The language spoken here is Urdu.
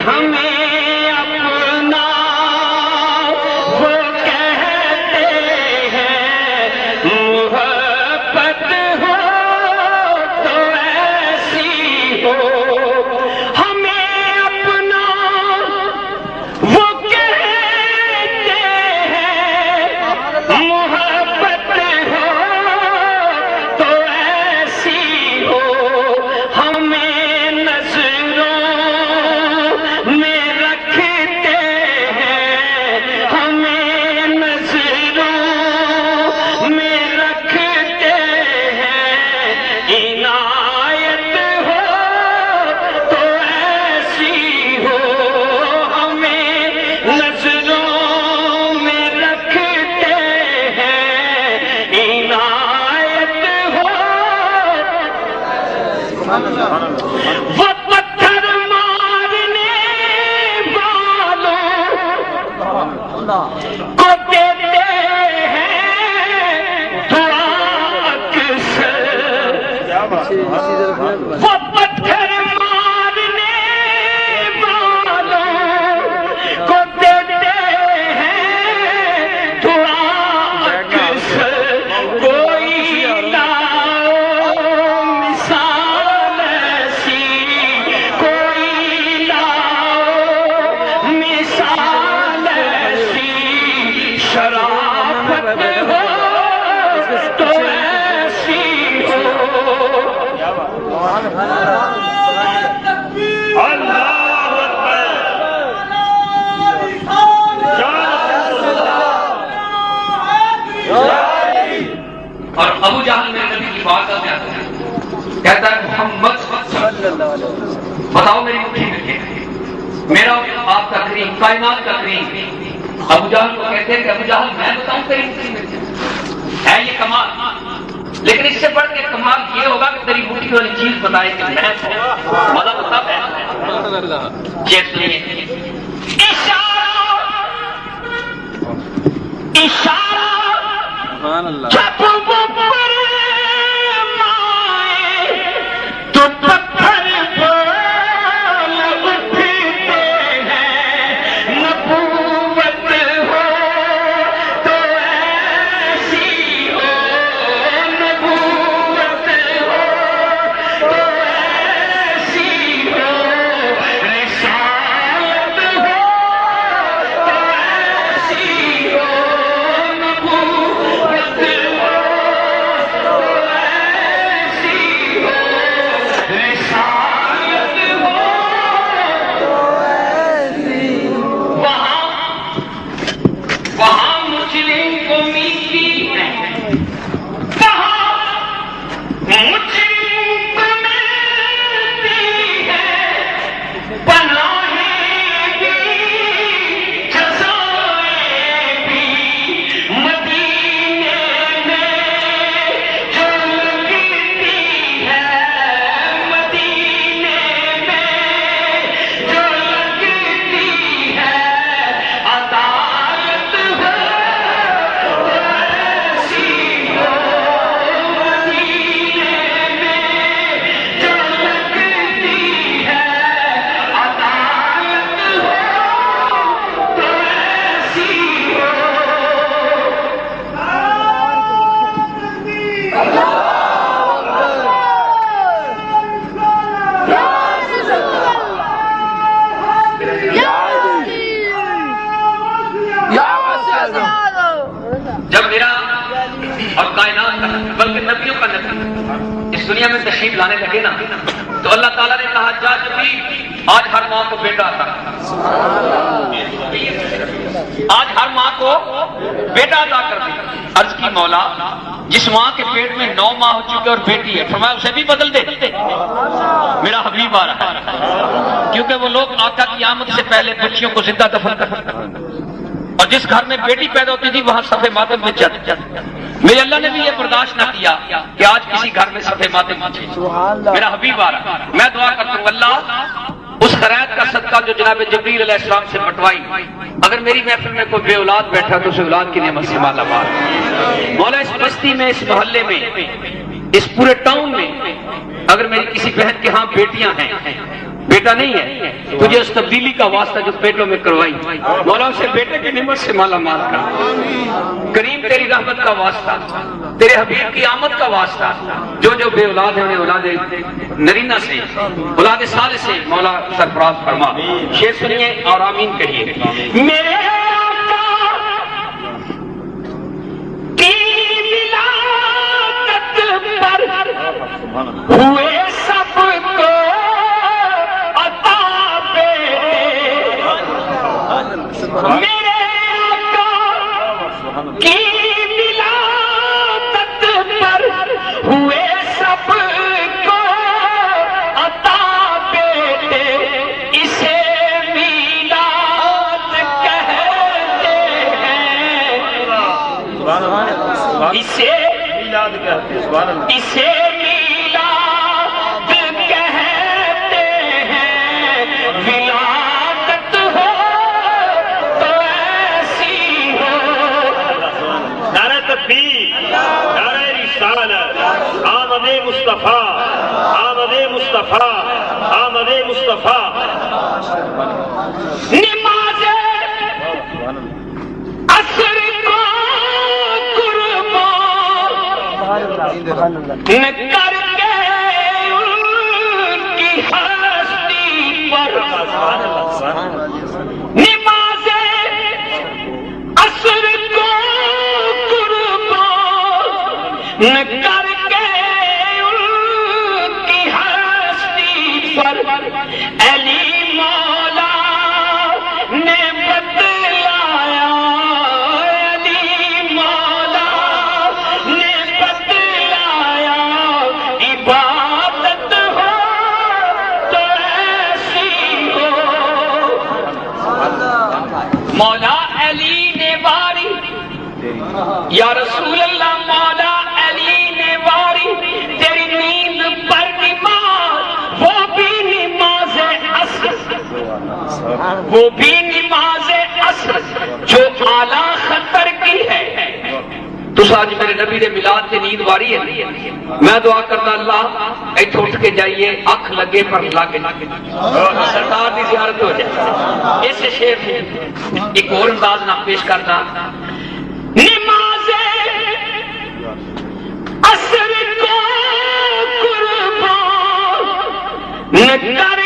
ہمیں اپنا وہ کہتے ہیں، محبت ہو تو ایسی ہو، ہمیں اپنا وہ کہتے ہیں، محبت ہو تو ایسی ہو، ہمیں نظروں میں رکھتے ہیں، ہمیں نظروں میں رکھتے ہیں، عنایت ہو تو ایسی ہو، ہمیں نظروں میں رکھتے ہیں، عنایت ہو، وہ پتھر مارنے والوں کو دیتے ہیں دعا اکثر، وہ پتھر مارنے والوں کو دیتے ہیں دعا اکثر، کوئی لاؤ مثال ایسی، کوئی لاؤ مثال ایسی، شرافت ہو تو ایسی ہو، اللہ اکبر، اور ابو جہل میں نبی کی بات کرتے ہیں، کہتا ہے محمد بتاؤ میری مٹھی میں کیا ہے، میرا آپ کا کریم، کائنات کا کریم۔ ابو جہل کو کہتے ہیں کہ ابو جہل میں بتاؤں تیری مٹھی میں کیا ہے، یہ کمال، لیکن اس سے بڑھ کے کمال یہ ہوگا کہ تیری مٹھی والی چیز بتائے کہ میں مزہ بتا ہے۔ شیخ سنیے، اشارہ اشارہ جب وہ فرمائے تو پتھر بول اٹھتے ہیں، نبوت ہو تو ایسی ہو، نبوت ہو تو ایسی ہو، رسالت ہو تو ایسی ہو، نبوت ہو تو ایسی ہو، رسالت ہو تو ایسی ہو، وہاں مسلم کو ملتی ہے، وہاں مسلم کو ملتی ہے، پناہیں بھی جزائیں بھی، مدینے میں جو لگتی ہے، مدینے میں جو لگتی ہے، عدالت ہو تو ایسی ہو، مدینے میں جو لگتی ہے، عدالت ہو تو ایسی ہو، جب میرا اور کائنات کا بلکہ نبیوں کا نبی اس دنیا میں تشریف لانے لگے نا، تو اللہ تعالیٰ نے کہا جا نبی آج ہر ماں کو بیٹا عطا کر، آج ہر ماں کو بیٹا عطا کر دی۔ عرض کی مولا جس ماں کے پیٹ میں 9 ماہ ہو چکے اور بیٹی ہے، فرمایا اسے بھی بدل دے، میرا حبیب آ رہا ہے، کیونکہ وہ لوگ آقا کی آمد سے پہلے بچیوں کو زندہ دفن کرتے ہیں، اور جس گھر میں بیٹی پیدا ہوتی تھی وہاں صفحے ماتم میں جاتے، میرے اللہ نے بھی یہ برداشت نہ کیا کہ آج کسی گھر میں صفحے ماتم مچے، میرا حبیب آ رہا ہے۔ میں دعا کرتا ہوں اللہ اس خیرات کا صدقہ جو جناب جبریل علیہ السلام سے بٹوائی، اگر میری محفل میں کوئی بے اولاد بیٹھا تو اسے اولاد کی نعمت سے مالا مال، مولا اس بستی میں، اس محلے میں، اس پورے ٹاؤن میں اگر میری کسی بہن کے ہاں بیٹیاں ہیں بیٹا نہیں ہے، تجھے اس تبدیلی کا واسطہ جو پیٹوں میں کروائی مولا اسے بیٹے کی نعمت سے مالا مال کر کریم، تیری رحمت کا واسطہ، تیرے حبیب کی آمد کا واسطہ، جو جو بے اولاد ہیں انہیں اولاد نرینہ سے، اولاد صالح سے مولا سرفراز فرما۔ شعر سنیے اور آمین کہیے۔ میرے آقا کی ولادت پر ہوئے سب کو عطا بیٹے، میرے آقا کی ولادت پر ہوئے سب کو عطا بیٹے، اسے میلاد کہتے ہیں، اسے میلاد کہتے ہیں، ولادت ہو تو ایسی ہو۔ نعرہ تکبیر، نعرہ رسالت، آمد مصطفیٰ، آمد مصطفیٰ، آمد مصطفیٰ۔ نماز عصر کو قربان کر کے ان کی ہستی پر، نماز عصر کو قربان کر کے ان کی ہستی پر، علی مولا نے بتلایا، علی مولا نے بتلایا، عبادت ہو تو ایسی ہو۔ مولا علی نے واری، یا رسول اللہ مولا علی نے واری تیری نیند پر نماز، وہ بھی نماز عصر، وہ بھی نماز عصر جو اعلیٰ خطر کی ہے۔ تو آج میرے نبی نے میلاد کی نیند واری ہے، میں دعا کرتا اللہ ایتھے اٹھ کے جائیے، اکھ لگے پر لگے سرکار کی زیارت ہو جائے۔ اس شعر میں ایک اور انداز نہ پیش کرتا، نماز عصر کو قربان کر